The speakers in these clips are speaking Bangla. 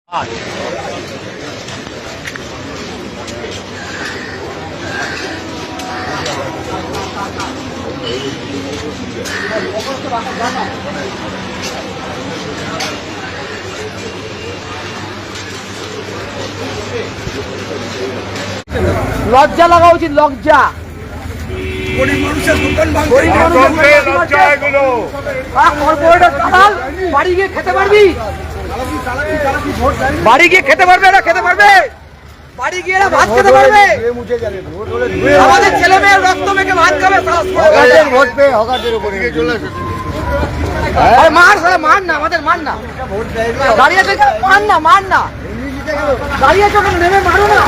লজ্জা লাগা উচিত, লজ্জা। বাড়ি গিয়ে খেতে পারবি, বাড়ি গিয়ে খেতে পারবে না, খেতে পারবে, বাড়ি গিয়ে ভাত খেতে পারবে। আমাদের ছেলে মেয়ের রক্ত মেখে ভাত খাবে। মার মার না, আমাদের মার না, দাঁড়িয়ে থেকে মার না, মার না, দাঁড়িয়ে চোখে নেমে মারো না।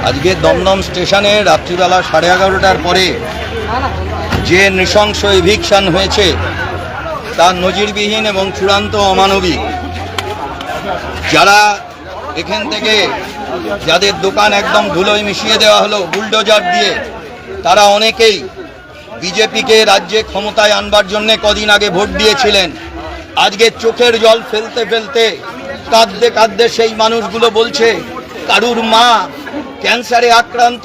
আজকে দমদম স্টেশনে রাত্রিবেলা 11:30টার পরে যে নৃশংস এভিকশন হয়েছে তা নজিরবিহীন এবং চূড়ান্ত অমানবিক। যারা এখান থেকে যাদের দোকান একদম ধুলোয় মিশিয়ে দেওয়া হলো বুলডোজার দিয়ে, তারা অনেকেই বিজেপিকে রাজ্যে ক্ষমতায় আনবার জন্যে কদিন আগে ভোট দিয়েছিলেন। আজকে চোখের জল ফেলতে ফেলতে কাঁদতে কাঁদতে সেই মানুষগুলো বলছে কারুর মা ক্যান্সারে আক্রান্ত,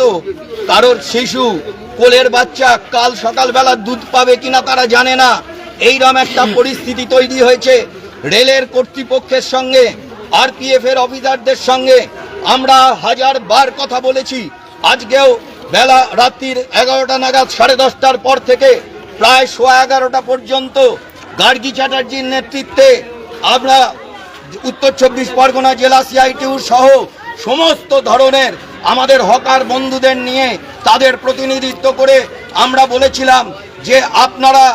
কারোর শিশু কোলের বাচ্চা কাল সকালবেলা দুধ পাবে কিনা তারা জানে না। এইরকম একটা পরিস্থিতি তৈরি হয়েছে। রেলের কর্তৃপক্ষের সঙ্গে আরপিএফ এর অফিসারদের সঙ্গে আমরা 1000বার কথা বলেছি। আজকেও বেলা রাত্রির 11টা নাগাদ 10:30টার পর থেকে প্রায় 11:15টা পর্যন্ত গার্গী চ্যাটার্জির নেতৃত্বে আমরা উত্তর 24 পরগনা জেলা সিআইটিউ সহ সমস্ত ধরনের আমাদের হকার বন্ধুদের নিয়ে তাদের প্রতিনিধিত্ব করে আমরা বলেছিলাম যে আপনারা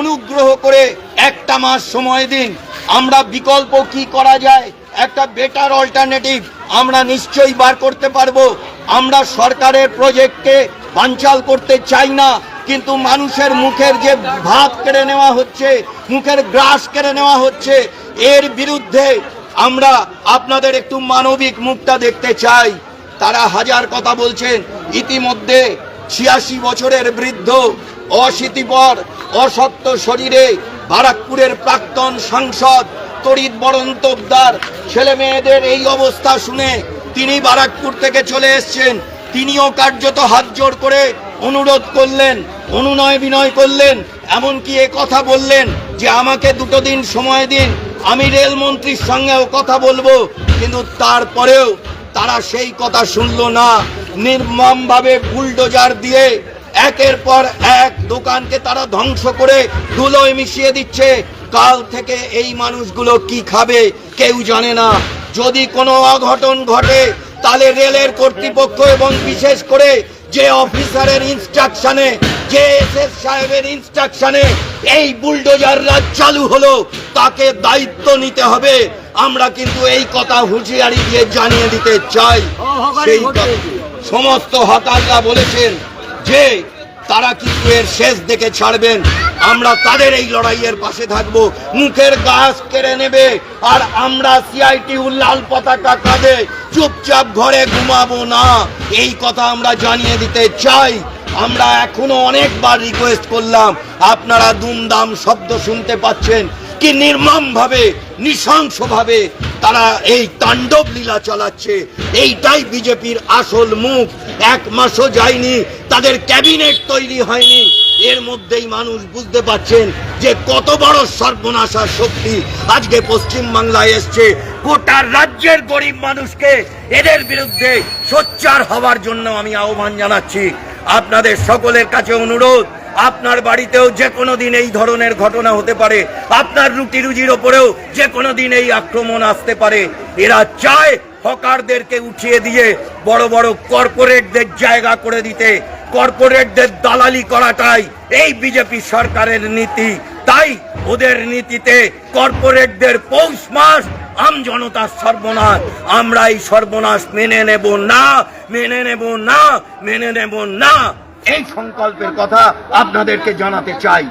অনুগ্রহ করে একটা মাস সময় দিন, আমরা বিকল্প কি করা যায়, একটা বেটার অল্টারনেটিভ আমরা নিশ্চয়ই বার করতে পারবো। আমরা সরকারের প্রজেক্টকে বানচাল করতে চাই না, কিন্তু মানুষের মুখের যে ভাত কেড়ে নেওয়া হচ্ছে, মুখের গ্রাস কেড়ে নেওয়া হচ্ছে, এর বিরুদ্ধে আমরা আপনাদের একটু মানবিক মুখটা দেখতে চাই। তারা হাজার কথা বলছেন। ইতিমধ্যে 86 বছরের বৃদ্ধ অশীতিপর অশক্ত শরীরে বারাকপুরের প্রাক্তন সাংসদ তড়িৎ বরণ তোপদার ছেলে মেয়েদের এই অবস্থা শুনে তিনি বারাকপুর থেকে চলে এসছেন। তিনিও কার্যত হাত জোড় করে অনুরোধ করলেন, অনুনয় বিনয় করলেন, এমনকি এ কথা বললেন যে আমাকে 2 দিন সময় দিন, আমি রেলমন্ত্রীর সঙ্গেও কথা বলবো। কিন্তু তারপরেও তারা সেই কথা শুনল না। নির্মমভাবে বুলডোজার দিয়ে একের পর এক দোকানকে তারা ধ্বংস করে ধুলোয় মিশিয়ে দিচ্ছে। কাল থেকে এই মানুষগুলো কি খাবে কেউ জানে না। যদি কোনো অঘটন ঘটে তাহলে রেলের কর্তৃপক্ষ এবং বিশেষ করে যে অফিসারের ইনস্ট্রাকশনে, যে এসএস সাহেবের ইনস্ট্রাকশনে এই বুলডোজার রাজ চালু হলো, তাকে দায়িত্ব নিতে হবে। আমরা কিন্তু এই কথা হুঁশিয়ারি দিয়ে জানিয়ে দিতে চাই। সেই সমস্ত হকাররা বলেছেন যে তারা কিন্তু এর শেষ দেখে ছাড়বেন। আমরা তাদের এই লড়াইয়ের পাশে থাকবো। মুখের গাছ কেড়ে নেবে আর আমরা সিআইটিউ লাল পতাকা কাঁধে চুপচাপ ঘরে ঘুমাবো না, এই কথা আমরা জানিয়ে দিতে চাই। আমরা এখনো অনেকবার রিকোয়েস্ট করলাম, আপনারা দুমদাম শব্দ শুনতে পাচ্ছেন কি নির্মমভাবে নৃশংসভাবে তারা এই তাণ্ডব লীলা চালাচ্ছে। এইটাই বিজেপির আসল মুখ। 1 মাসও যায়নি, তাদের ক্যাবিনেট তৈরি হয়নি, এর মধ্যেই মানুষ বুঝতে পাচ্ছেন যে কত বড় সর্বনাশা শক্তি আজকে পশ্চিম বাংলায় এসছে। গোটা রাজ্যের গরিব মানুষকে এদের বিরুদ্ধে সোচ্চার হওয়ার জন্য আমি আহ্বান জানাচ্ছি। আপনাদের সকলের কাছে অনুরোধ, আপনার বাড়িতেও যে কোনো দিন এই ধরনের ঘটনা হতে পারে, আপনার রুটি রুজির ওপরেও যে কোনো দিন এই আক্রমণ আসতে পারে। এরা চায় হকারদেরকে উঠিয়ে দিয়ে বড় বড় কর্পোরেটদের জায়গা করে দিতে। কর্পোরেটদের দালালি করাটাই এই বিজেপি সরকারের নীতি। তাই ওদের নীতিতে কর্পোরেটদের পৌষ মাস, আম জনতার সর্বনাশ। আমরা এই সর্বনাশ মেনে নেব না, মেনে নেব না, মেনে নেব না। এই সংকল্পের কথা আপনাদেরকে জানাতে চাই।